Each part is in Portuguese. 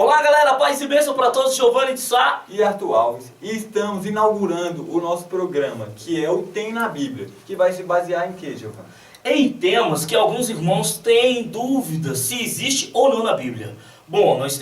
Olá galera, paz e bênção para todos, Giovanni de Sá e Arthur Alves, e estamos inaugurando o nosso programa, que é o Tem na Bíblia, que vai se basear em quê, Giovanni? Em temas que alguns irmãos têm dúvidas se existe ou não na Bíblia. Bom, nós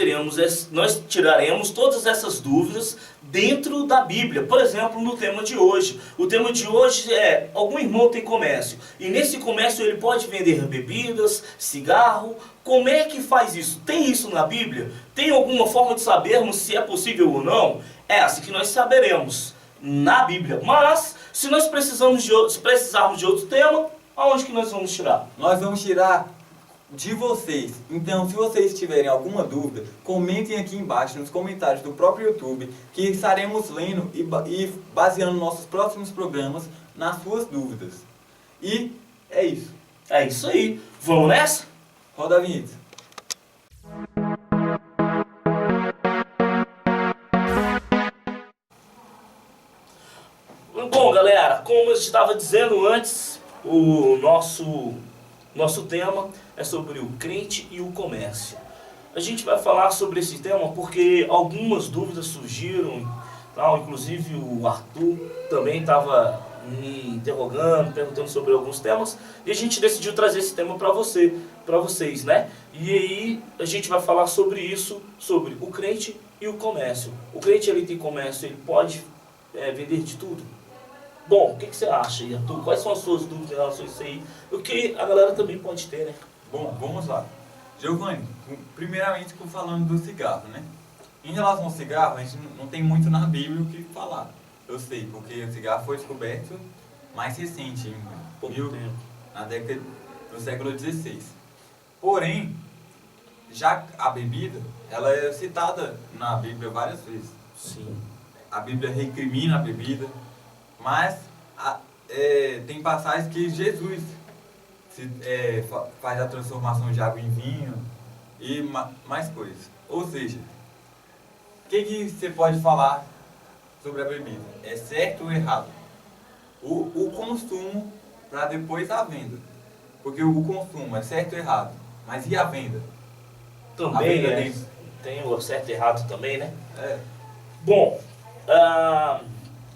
tiraremos todas essas dúvidas dentro da Bíblia. Por exemplo, no tema de hoje. O tema de hoje é: algum irmão tem comércio, e nesse comércio ele pode vender bebidas, cigarro. Como é que faz isso? Tem isso na Bíblia? Tem alguma forma de sabermos se é possível ou não? É assim que nós saberemos na Bíblia. Mas, se nós precisarmos de outro tema, aonde que nós vamos tirar? Nós vamos tirar de vocês. Então, se vocês tiverem alguma dúvida, comentem aqui embaixo nos comentários do próprio YouTube, que estaremos lendo e baseando nossos próximos programas nas suas dúvidas. E é isso. É isso aí. Vamos nessa? Roda a vinheta. Bom, galera, como eu estava dizendo antes, o nosso tema é sobre o crente e o comércio. A gente vai falar sobre esse tema porque algumas dúvidas surgiram, tal, inclusive o Arthur também estava me interrogando, perguntando sobre alguns temas, e a gente decidiu trazer esse tema para vocês, né? E aí a gente vai falar sobre isso, sobre o crente e o comércio. O crente, ele tem comércio, ele pode vender de tudo? Bom, o que você acha, Arthur? Quais são as suas dúvidas em relação a isso aí? O que a galera também pode ter, né? Bom, vamos lá. Giovanni, primeiramente falando do cigarro, né? Em relação ao cigarro, a gente não tem muito na Bíblia o que falar. Eu sei, porque o cigarro foi descoberto mais recente, na década do século XVI. Porém, já a bebida, ela é citada na Bíblia várias vezes. Sim. A Bíblia recrimina a bebida, mas tem passagens que Jesus faz a transformação de água em vinho e mais coisas. Ou seja, o que você pode falar sobre a bebida? É certo ou errado? O consumo para depois a venda. Porque o consumo é certo ou errado, mas e a venda? Também tem o certo e errado também, né? É. Bom,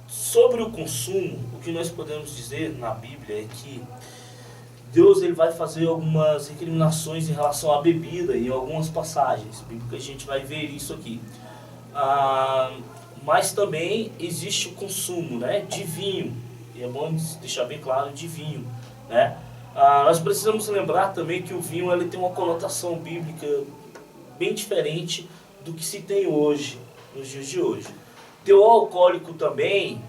sobre o consumo, o que nós podemos dizer na Bíblia é que Deus, ele vai fazer algumas recriminações em relação à bebida em algumas passagens bíblicas. A gente vai ver isso aqui. Mas também existe o consumo, né, de vinho. E é bom deixar bem claro, de vinho, né? Nós precisamos lembrar também que o vinho, ele tem uma conotação bíblica bem diferente do que se tem hoje, nos dias de hoje. Teor alcoólico também,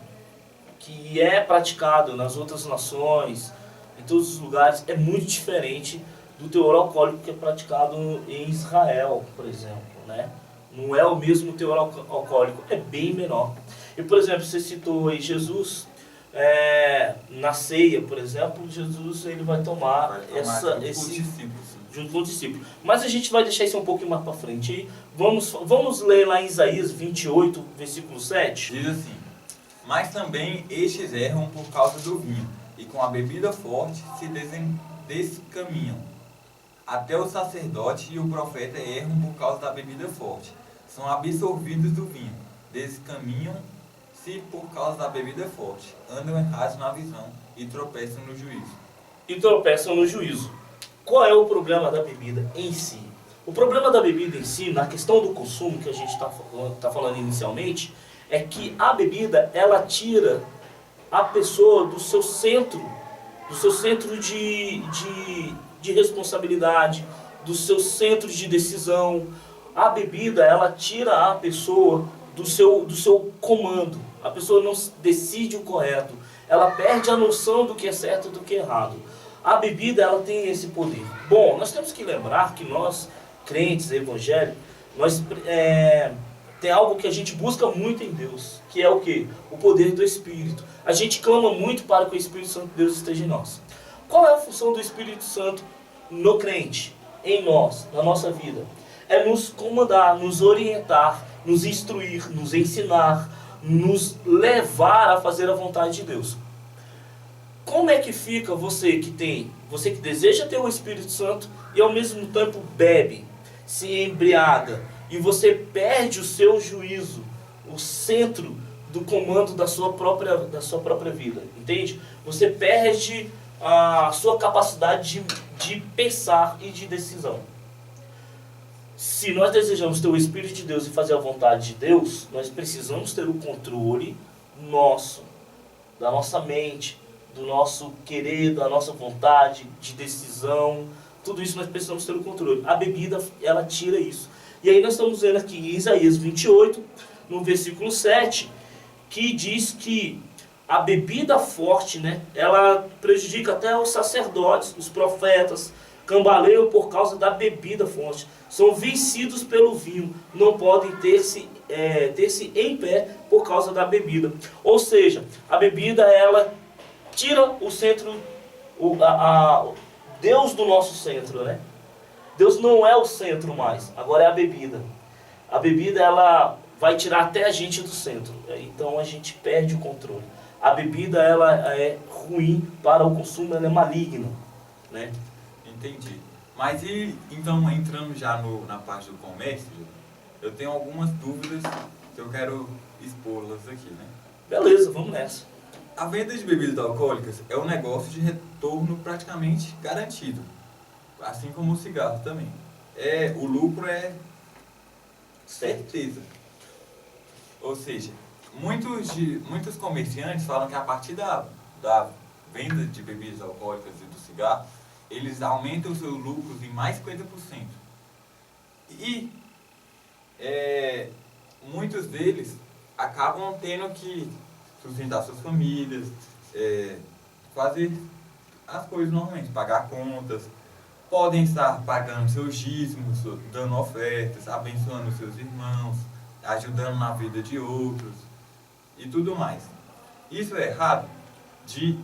que é praticado nas outras nações, em todos os lugares, é muito diferente do teor alcoólico que é praticado em Israel, por exemplo, né? Não é o mesmo teor alcoólico, é bem menor. E, por exemplo, você citou aí Jesus, na ceia, por exemplo, Jesus, ele vai tomar junto com os discípulos. Mas a gente vai deixar isso um pouquinho mais para frente. Aí vamos ler lá em Isaías 28, versículo 7. Diz assim: mas também estes erram por causa do vinho, e com a bebida forte se descaminham. Até o sacerdote e o profeta erram por causa da bebida forte. São absorvidos do vinho, descaminham-se por causa da bebida forte, andam errados na visão e tropeçam no juízo. Qual é o problema da bebida em si? O problema da bebida em si, na questão do consumo que a gente está falando inicialmente, é que a bebida, ela tira a pessoa do seu centro de responsabilidade, do seu centro de decisão. A bebida, ela tira a pessoa do seu comando. A pessoa não decide o correto. Ela perde a noção do que é certo e do que é errado. A bebida, ela tem esse poder. Bom, nós temos que lembrar que nós, crentes evangélicos, tem algo que a gente busca muito em Deus, que é o quê? O poder do Espírito. A gente clama muito para que o Espírito Santo de Deus esteja em nós. Qual é a função do Espírito Santo no crente, em nós, na nossa vida? É nos comandar, nos orientar, nos instruir, nos ensinar, nos levar a fazer a vontade de Deus. Como é que fica você que deseja ter o Espírito Santo e ao mesmo tempo bebe, se embriaga e você perde o seu juízo, o centro do comando da sua própria vida, entende? Você perde a sua capacidade de pensar e de decisão. Se nós desejamos ter o Espírito de Deus e fazer a vontade de Deus, nós precisamos ter o controle nosso, da nossa mente, do nosso querer, da nossa vontade, de decisão. Tudo isso nós precisamos ter o controle. A bebida, ela tira isso. E aí nós estamos vendo aqui em Isaías 28, no versículo 7, que diz que a bebida forte, né, ela prejudica até os sacerdotes, os profetas, cambaleiam por causa da bebida forte. São vencidos pelo vinho, não podem ter-se em pé por causa da bebida. Ou seja, a bebida, ela tira o centro, Deus do nosso centro, né? Deus não é o centro mais, agora é a bebida. A bebida, ela vai tirar até a gente do centro, então a gente perde o controle. A bebida, ela é ruim para o consumo, ela é maligna, né? Entendi. Mas então, entrando já na parte do comércio, eu tenho algumas dúvidas que eu quero expô-las aqui, né? Beleza, vamos nessa. A venda de bebidas alcoólicas é um negócio de retorno praticamente garantido, assim como o cigarro também. O lucro é certeza. Ou seja, muitos comerciantes falam que a partir da venda de bebidas alcoólicas e do cigarro, eles aumentam os seus lucros em mais 50%. E muitos deles acabam tendo que sustentar suas famílias, fazer as coisas normalmente, pagar contas, podem estar pagando seus dízimos, dando ofertas, abençoando seus irmãos, ajudando na vida de outros e tudo mais. Isso é errado de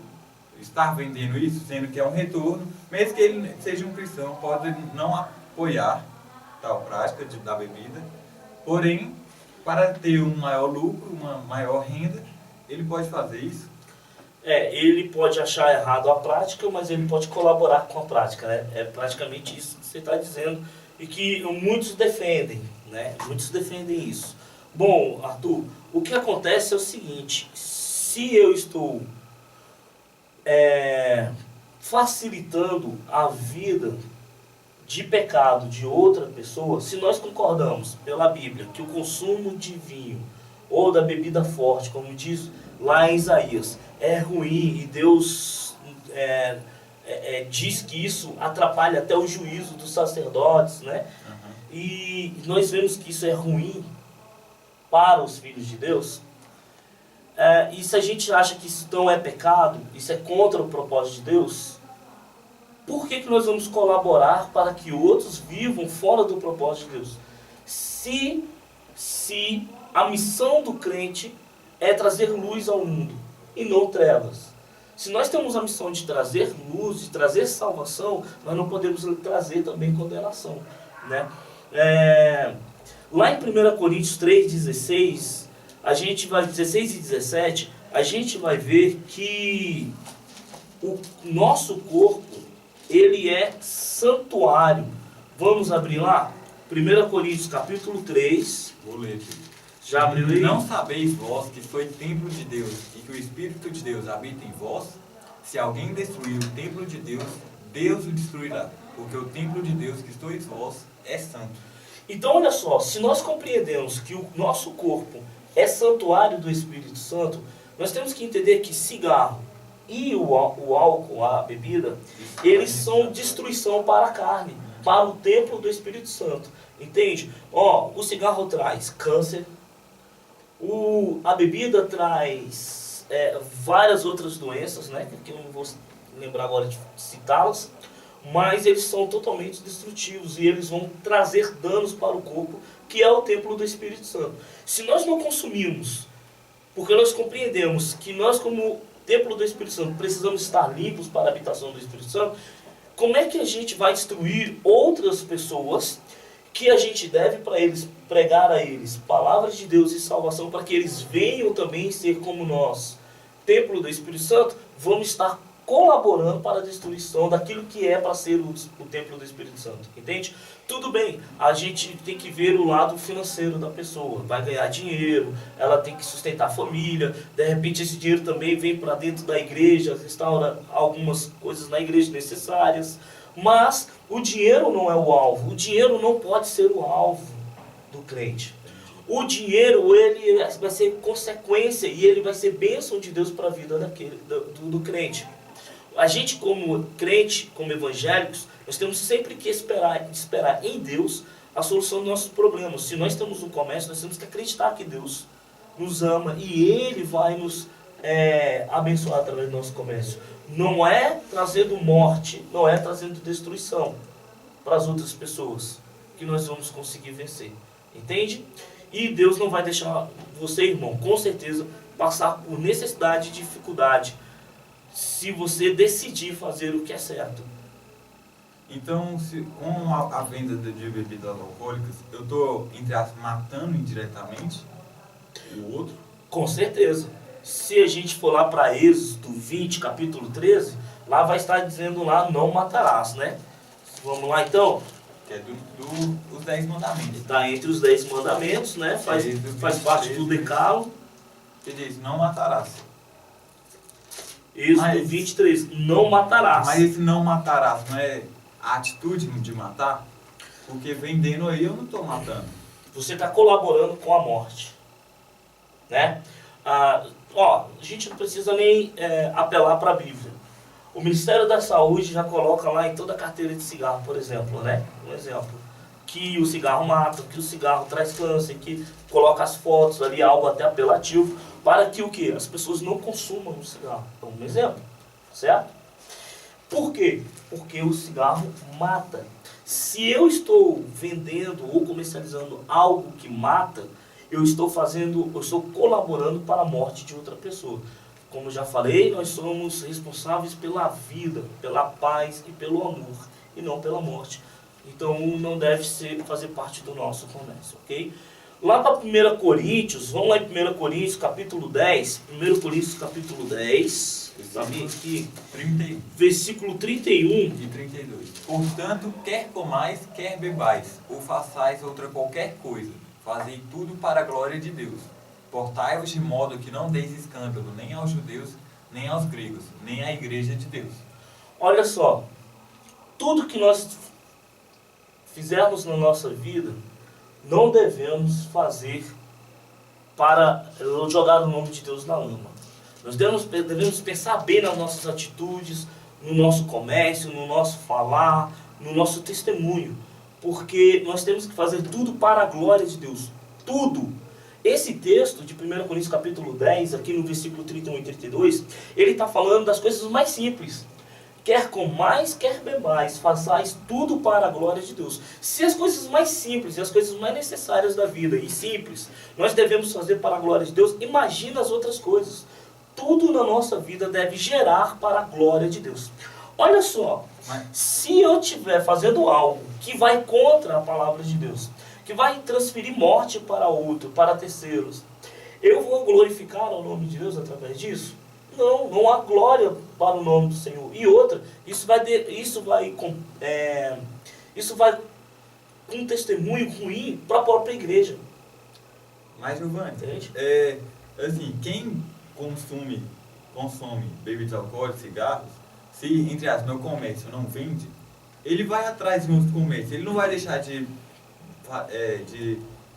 estar vendendo isso, sendo que é um retorno, mesmo que ele seja um cristão, pode não apoiar tal prática da bebida, porém, para ter um maior lucro, uma maior renda, ele pode fazer isso? Ele pode achar errado a prática, mas ele pode colaborar com a prática, né? É praticamente isso que você está dizendo e que muitos defendem, né? Muitos defendem isso. Bom, Arthur, o que acontece é o seguinte: se eu estou facilitando a vida de pecado de outra pessoa, se nós concordamos pela Bíblia que o consumo de vinho ou da bebida forte, como diz lá em Isaías, é ruim e Deus diz que isso atrapalha até o juízo dos sacerdotes, né? Uhum. E nós vemos que isso é ruim para os filhos de Deus. E se a gente acha que isso não é pecado, isso é contra o propósito de Deus, por que nós vamos colaborar para que outros vivam fora do propósito de Deus? Se a missão do crente é trazer luz ao mundo e não trevas. Se nós temos a missão de trazer luz, de trazer salvação, nós não podemos trazer também condenação, né? Lá em 1 Coríntios 3,16, a gente vai, 16 e 17, a gente vai ver que o nosso corpo, ele é santuário. Vamos abrir lá? 1 Coríntios capítulo 3. Vou ler aqui. Já abriu aí? Não sabeis vós que sois templo de Deus e que o Espírito de Deus habita em vós? Se alguém destruir o templo de Deus, Deus o destruirá, porque o templo de Deus que sois vós é santo. Então, olha só, se nós compreendemos que o nosso corpo é santuário do Espírito Santo, nós temos que entender que cigarro e o álcool, a bebida, eles são destruição para a carne, para o templo do Espírito Santo. Entende? O cigarro traz câncer, a bebida traz várias outras doenças, né, que eu não vou lembrar agora de citá-las, mas eles são totalmente destrutivos e eles vão trazer danos para o corpo, que é o templo do Espírito Santo. Se nós não consumimos, porque nós compreendemos que nós, como templo do Espírito Santo, precisamos estar limpos para a habitação do Espírito Santo, como é que a gente vai destruir outras pessoas que a gente deve para eles, pregar a eles palavras de Deus e salvação, para que eles venham também ser como nós, templo do Espírito Santo? Vamos estar colaborando para a destruição daquilo que é para ser o templo do Espírito Santo, entende? Tudo bem, a gente tem que ver o lado financeiro da pessoa, vai ganhar dinheiro, ela tem que sustentar a família, de repente esse dinheiro também vem para dentro da igreja, restaura algumas coisas na igreja necessárias, mas o dinheiro não é o alvo, o dinheiro não pode ser o alvo do crente. O dinheiro, ele vai ser consequência e ele vai ser bênção de Deus para a vida do crente. A gente, como crente, como evangélicos, nós temos sempre que esperar em Deus a solução dos nossos problemas. Se nós estamos no comércio, nós temos que acreditar que Deus nos ama e Ele vai nos abençoar através do nosso comércio. Não é trazendo morte, não é trazendo destruição para as outras pessoas que nós vamos conseguir vencer. Entende? E Deus não vai deixar você, irmão, com certeza, passar por necessidade e dificuldade se você decidir fazer o que é certo. Então, com a venda de bebidas alcoólicas, eu estou, entre aspas, matando indiretamente o outro? Com certeza. Se a gente for lá para Êxodo 20, capítulo 13, lá vai estar dizendo lá, não matarás, né? Vamos lá então? Que é dos 10 mandamentos. Está entre os 10 mandamentos, né? Faz parte do decálogo. Que diz, não matarás. Êxodo 23, não matarás. Mas esse não matarás não é a atitude de matar? Porque vendendo aí eu não estou matando. Você está colaborando com a morte. Né? A gente não precisa nem apelar para a Bíblia. O Ministério da Saúde já coloca lá em toda a carteira de cigarro, por exemplo, né? Um exemplo. Que o cigarro mata, que o cigarro traz câncer, que coloca as fotos ali, algo até apelativo, para que o quê? As pessoas não consumam o cigarro. Então, um exemplo, certo? Por quê? Porque o cigarro mata. Se eu estou vendendo ou comercializando algo que mata, eu estou colaborando para a morte de outra pessoa. Como já falei, nós somos responsáveis pela vida, pela paz e pelo amor, e não pela morte. Então não deve fazer parte do nosso comércio, ok? Lá para 1 Coríntios, vamos lá em 1 Coríntios capítulo 10, 1 Coríntios capítulo 10, versículo 31 e 32. Portanto, quer comais, quer bebais, ou façais outra qualquer coisa, fazei tudo para a glória de Deus. Portai-vos de modo que não deis escândalo nem aos judeus, nem aos gregos, nem à igreja de Deus. Olha só, tudo que nós fizermos na nossa vida, não devemos fazer para jogar o nome de Deus na lama. Nós devemos pensar bem nas nossas atitudes, no nosso comércio, no nosso falar, no nosso testemunho. Porque nós temos que fazer tudo para a glória de Deus. Tudo. Esse texto de 1 Coríntios capítulo 10, aqui no versículo 31 e 32, ele está falando das coisas mais simples. Quer comais, quer bebais, façais tudo para a glória de Deus. Se as coisas mais simples e as coisas mais necessárias da vida e simples, nós devemos fazer para a glória de Deus, imagina as outras coisas. Tudo na nossa vida deve gerar para a glória de Deus. Olha só, se eu estiver fazendo algo que vai contra a palavra de Deus, que vai transferir morte para outro, para terceiros, eu vou glorificar o nome de Deus através disso? Não há glória para o nome do Senhor. E outra, isso vai com um testemunho ruim para a própria igreja. Mas, Giovanni, assim, quem consome bebidas alcoólicas, cigarros, se, entre as meu comércio não vende, ele vai atrás de meus comércios. Ele não vai deixar de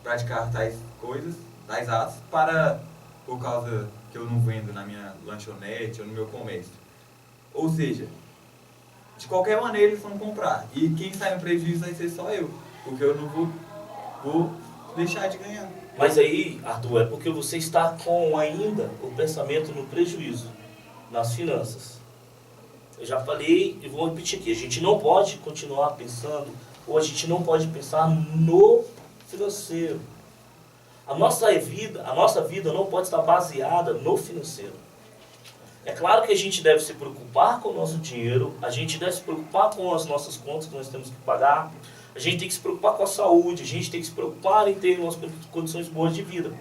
praticar tais coisas, tais atos, por causa que eu não vendo na minha lanchonete ou no meu comércio. Ou seja, de qualquer maneira eles vão comprar. E quem sai no prejuízo vai ser só eu, porque eu não vou deixar de ganhar. Mas aí, Arthur, é porque você está com ainda o pensamento no prejuízo, nas finanças. Eu já falei e vou repetir aqui, a gente não pode continuar pensando, ou a gente não pode pensar no financeiro. A nossa vida não pode estar baseada no financeiro. É claro que a gente deve se preocupar com o nosso dinheiro, a gente deve se preocupar com as nossas contas que nós temos que pagar, a gente tem que se preocupar com a saúde, a gente tem que se preocupar em ter umas condições boas de vida.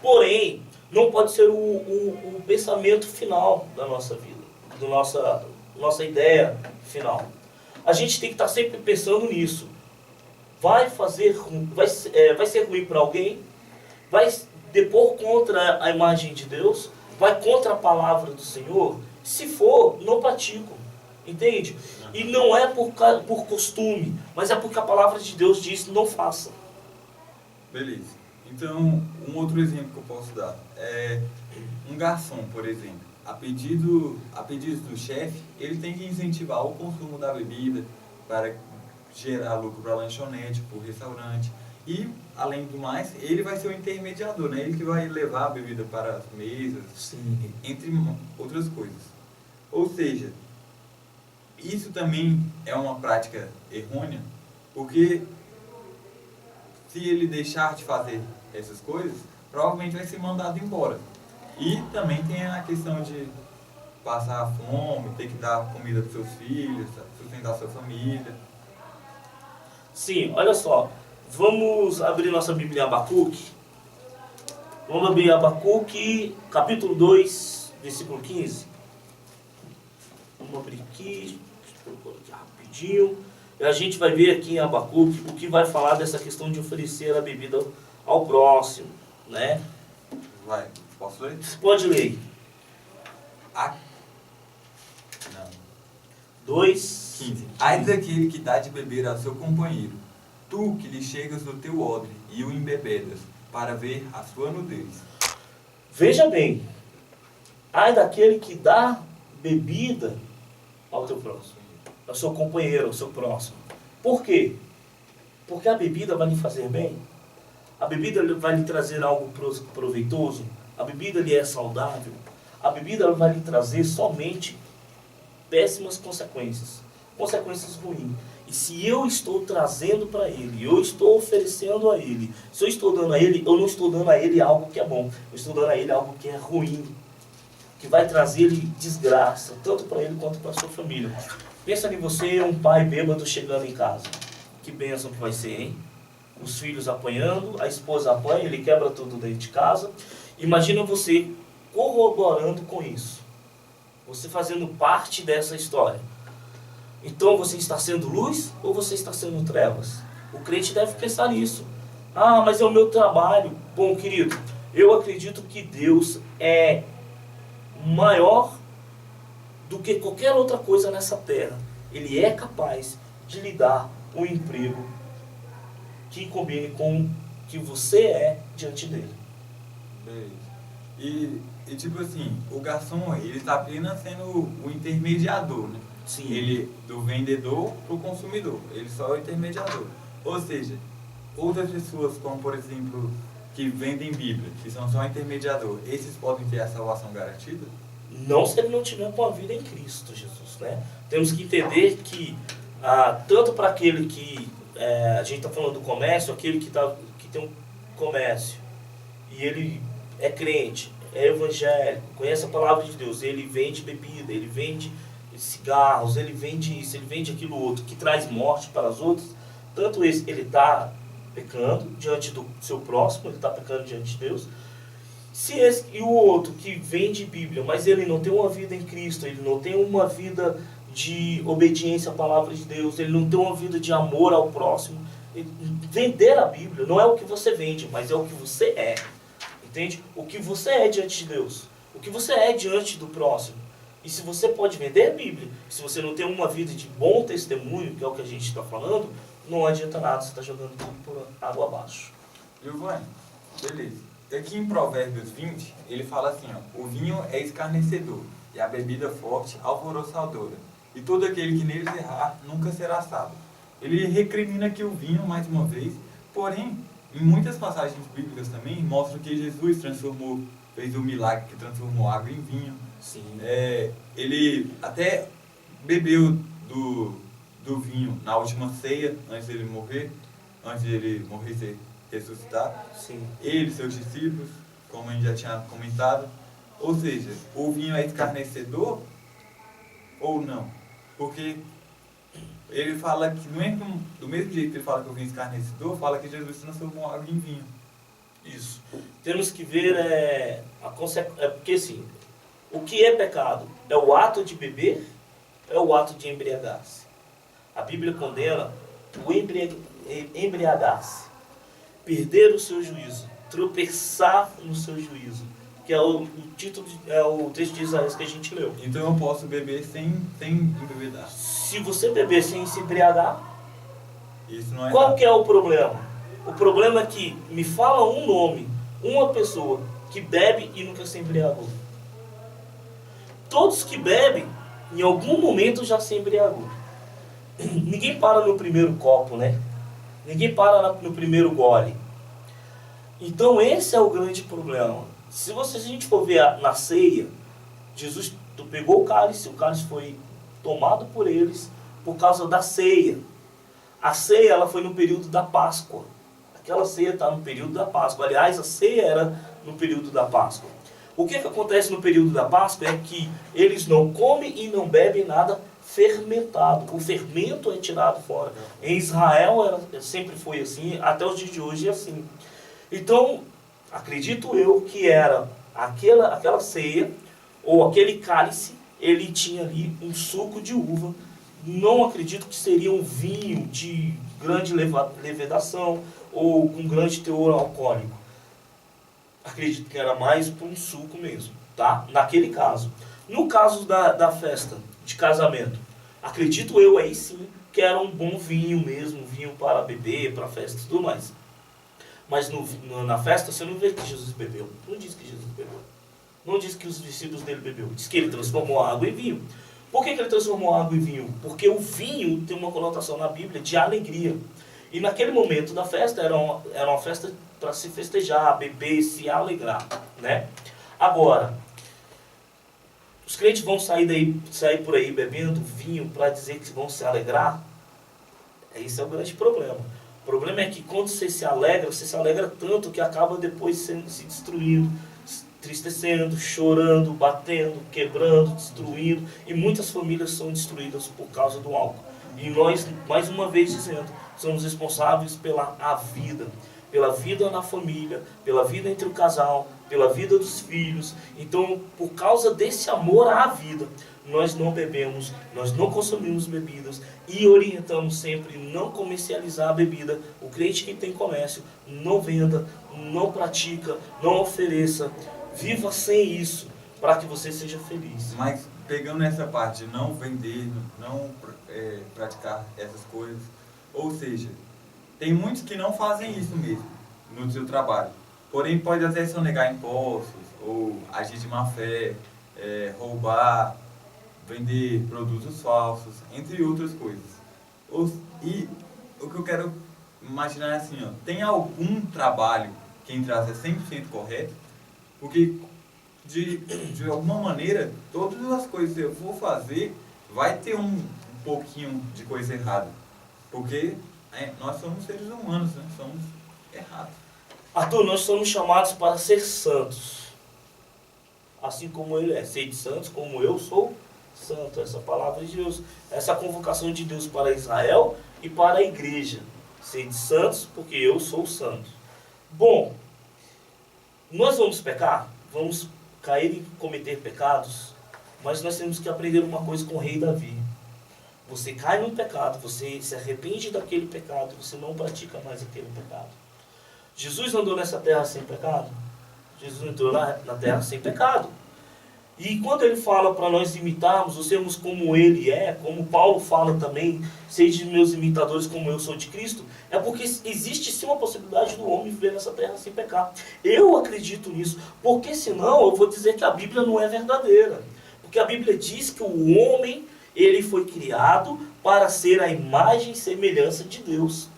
Porém, não pode ser o pensamento final da nossa vida, nossa ideia final. A gente tem que estar sempre pensando nisso. Vai ser ruim para alguém? Vai depor contra a imagem de Deus? Vai contra a palavra do Senhor? Se for, não pratico. Entende? E não é por costume, mas é porque a palavra de Deus diz: não faça. Beleza. Então, um outro exemplo que eu posso dar é um garçom, por exemplo. A pedido do chefe, ele tem que incentivar o consumo da bebida para gerar lucro para a lanchonete, para o restaurante. E, além do mais, ele vai ser o intermediador, né? Ele que vai levar a bebida para as mesas, Sim. entre outras coisas. Ou seja, isso também é uma prática errônea, porque se ele deixar de fazer essas coisas, provavelmente vai ser mandado embora. E também tem a questão de passar fome, ter que dar comida para seus filhos, sustentar sua família. Sim, olha só. Vamos abrir nossa Bíblia em Abacuque. Vamos abrir Abacuque, capítulo 2, versículo 15. Vamos abrir aqui, deixa eu pôr aqui rapidinho. E a gente vai ver aqui em Abacuque o que vai falar dessa questão de oferecer a bebida ao próximo, né? Vai, posso ler? Você pode ler. Não. 2, 15. Ai daquele que dá de beber ao seu companheiro, tu que lhe chegas no teu odre e o embebedas, para ver a sua nudez. Veja bem. Ai daquele que dá bebida ao teu próximo, ao seu companheiro, ao seu próximo. Por quê? Porque a bebida vai lhe fazer bem. A bebida vai lhe trazer algo proveitoso. A bebida lhe é saudável. A bebida vai lhe trazer somente péssimas consequências. Consequências ruins. E se eu estou trazendo para ele, eu estou oferecendo a ele, se eu estou dando a ele, eu não estou dando a ele algo que é bom. Eu estou dando a ele algo que é ruim. Que vai trazer-lhe desgraça, tanto para ele quanto para a sua família. Pensa em você, um pai bêbado chegando em casa. Que bênção que vai ser, hein? Os filhos apanhando, a esposa apanha, ele quebra tudo dentro de casa. Imagina você corroborando com isso. Você fazendo parte dessa história. Então você está sendo luz ou você está sendo trevas? O crente deve pensar nisso. Ah, mas é o meu trabalho. Bom, querido, eu acredito que Deus é maior do que qualquer outra coisa nessa terra. Ele é capaz de lhe dar um emprego que combine com o que você é diante dele. Beleza. E tipo assim, o garçom, ele está apenas sendo o intermediador, né? Sim. Ele, do vendedor para o consumidor, ele só é o intermediador. Ou seja, outras pessoas, como por exemplo, que vendem Bíblia, que são só intermediador, esses podem ter a salvação garantida? Não se ele não tiver com a vida em Cristo Jesus, né? Temos que entender que tanto para aquele que a gente está falando do comércio, aquele que tem um comércio e ele é crente, é evangélico, conhece a palavra de Deus, ele vende bebida, ele vende cigarros, ele vende isso, ele vende aquilo outro, que traz morte para os outros, tanto esse, ele está pecando diante do seu próximo, ele está pecando diante de Deus. Se esse e o outro que vende Bíblia, mas ele não tem uma vida em Cristo, ele não tem uma vida de obediência à palavra de Deus, ele não tem uma vida de amor ao próximo, vender a Bíblia não é o que você vende, mas é o que você é. Entende? O que você é diante de Deus, o que você é diante do próximo. E se você pode vender a Bíblia, se você não tem uma vida de bom testemunho, que é o que a gente está falando, não adianta nada, você está jogando tudo por água abaixo. Giovanni, beleza. Aqui em Provérbios 20, ele fala assim, ó, o vinho é escarnecedor, e a bebida forte alvoroçadora, e todo aquele que neles errar nunca será sábio. Ele recrimina aqui o vinho mais uma vez, porém, em muitas passagens bíblicas também, mostra que Jesus fez o milagre que transformou água em vinho. Sim. Ele até bebeu do vinho na última ceia, antes dele morrer e ressuscitar. Sim. Ele e seus discípulos, como a gente já tinha comentado. Ou seja, o vinho é escarnecedor ou não? Porque ele fala que, do mesmo jeito que ele fala que o vinho é escarnecedor, fala que Jesus transformou água em vinho. Isso. Temos que ver a consequência. Porque assim, o que é pecado? É o ato de beber é o ato de embriagar-se. A Bíblia condena o embriagar-se, perder o seu juízo, tropeçar no seu juízo, que é o título, é o texto de Isaías que a gente leu. Então eu posso beber sem embebedar. Se você beber sem se embriagar, Isso não é qual errado. que é o problema? O problema é que me fala um nome, uma pessoa que bebe e nunca se embriagou. Todos que bebem, em algum momento já se embriagou. Ninguém para no primeiro copo, né? Ninguém para no primeiro gole. Então esse é o grande problema. Se a gente for ver na ceia, Jesus pegou o cálice foi tomado por eles por causa da ceia. A ceia ela foi no período da Páscoa. Aquela ceia está no período da Páscoa. Aliás, a ceia era no período da Páscoa. O que acontece no período da Páscoa é que eles não comem e não bebem nada fermentado. O fermento é tirado fora. Em Israel sempre foi assim, até os dias de hoje é assim. Então, acredito eu que era aquela ceia, ou aquele cálice, ele tinha ali um suco de uva. Não acredito que seria um vinho de grande levedação ou com grande teor alcoólico. Acredito que era mais para um suco mesmo, tá? Naquele caso. No caso da festa de casamento, acredito eu aí sim que era um bom vinho mesmo, vinho para beber, para festa e tudo mais. Mas na festa você não vê que Jesus bebeu. Não diz que Jesus bebeu. Não diz que os discípulos dele bebeu. Diz que ele transformou a água em vinho. Por que ele transformou a água em vinho? Porque o vinho tem uma conotação na Bíblia de alegria. E naquele momento da festa era uma festa para se festejar, beber, se alegrar, né? Agora, os crentes vão sair por aí bebendo vinho para dizer que vão se alegrar? Esse é o grande problema. O problema é que quando você se alegra tanto que acaba depois se destruindo, entristecendo, chorando, batendo, quebrando, destruindo. E muitas famílias são destruídas por causa do álcool. E nós, mais uma vez dizendo, somos responsáveis pela vida na família, pela vida entre o casal, pela vida dos filhos. Então, por causa desse amor à vida, nós não bebemos, nós não consumimos bebidas e orientamos sempre não comercializar a bebida. O crente que tem comércio, não venda, não pratica, não ofereça. Viva sem isso, para que você seja feliz. Mas pegando essa parte de não vender, não praticar essas coisas, ou seja, tem muitos que não fazem isso mesmo no seu trabalho. Porém, pode até sonegar impostos, ou agir de má fé, roubar, vender produtos falsos, entre outras coisas. E o que eu quero imaginar é assim, ó, tem algum trabalho que em trás é 100% correto? Porque, de alguma maneira, todas as coisas que eu for fazer, vai ter um pouquinho de coisa errada. Porque nós somos seres humanos, né? Somos errados. Arthur, nós somos chamados para ser santos. Assim como ele é. Sede santos, como eu sou santo. Essa palavra de Deus. Essa convocação de Deus para Israel e para a igreja. Sede santos, porque eu sou santo. Bom, nós vamos pecar? Vamos cair e cometer pecados? Mas nós temos que aprender uma coisa com o rei Davi. Você cai num pecado, você se arrepende daquele pecado, você não pratica mais aquele pecado. Jesus andou nessa terra sem pecado? Jesus entrou na terra sem pecado. E quando ele fala para nós imitarmos, ou sermos como ele é, como Paulo fala também, sejam meus imitadores como eu sou de Cristo, é porque existe sim uma possibilidade do homem viver nessa terra sem pecar. Eu acredito nisso, porque senão eu vou dizer que a Bíblia não é verdadeira. Porque a Bíblia diz que o homem, ele foi criado para ser a imagem e semelhança de Deus.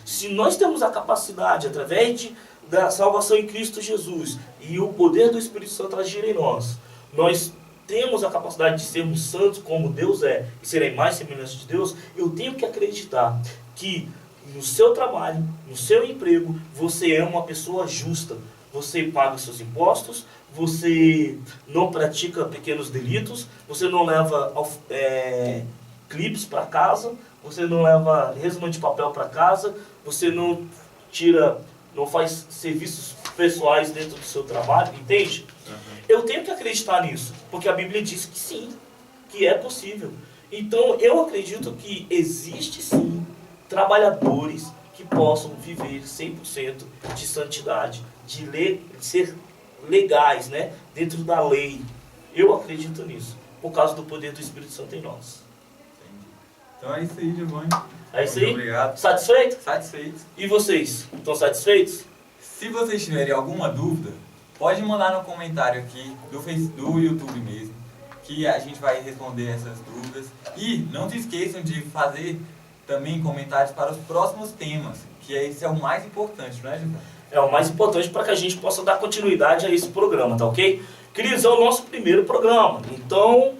Se nós temos a capacidade, através da salvação em Cristo Jesus e o poder do Espírito Santo agir em nós temos a capacidade de sermos santos como Deus é e ser a imagem e semelhança de Deus, eu tenho que acreditar que no seu trabalho, no seu emprego, você é uma pessoa justa. Você paga seus impostos, você não pratica pequenos delitos, você não leva clipes para casa, você não leva resma de papel para casa, você não faz serviços pessoais dentro do seu trabalho, entende? Uhum. Eu tenho que acreditar nisso, porque a Bíblia diz que sim, que é possível. Então, eu acredito que existe sim trabalhadores que possam viver 100% de santidade, de ser legais, né, dentro da lei. Eu acredito nisso, por causa do poder do Espírito Santo em nós. Entendi. Então é isso aí, Giovanni. É isso Muito aí? obrigado. Satisfeito? Satisfeito. E vocês? Estão satisfeitos? Se vocês tiverem alguma dúvida, pode mandar no comentário aqui do YouTube mesmo, que a gente vai responder essas dúvidas. E não se esqueçam de fazer também comentários para os próximos temas, que esse é o mais importante, não é, Giovanni? É o mais importante para que a gente possa dar continuidade a esse programa, tá ok? Queridos, é o nosso primeiro programa, então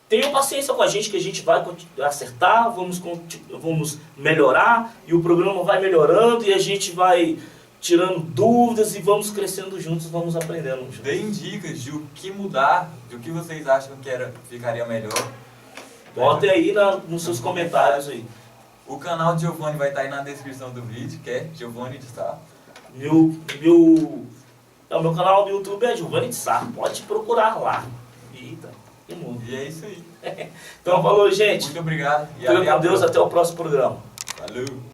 tenham paciência com a gente que a gente vai acertar, vamos melhorar e o programa vai melhorando e a gente vai tirando dúvidas e vamos crescendo juntos, vamos aprendendo juntos. Deem dicas de o que mudar, do que vocês acham que ficaria melhor. Botem aí nos seus comentários aí. O canal de Giovanni vai estar aí na descrição do vídeo, que é Giovanni de Sá. Meu canal do YouTube é Giovanni de Sá, pode procurar lá. Eita, que mundo. E é isso aí. Então falou, gente. Muito obrigado. E Fica até a com Deus, próxima. até o próximo programa. Valeu.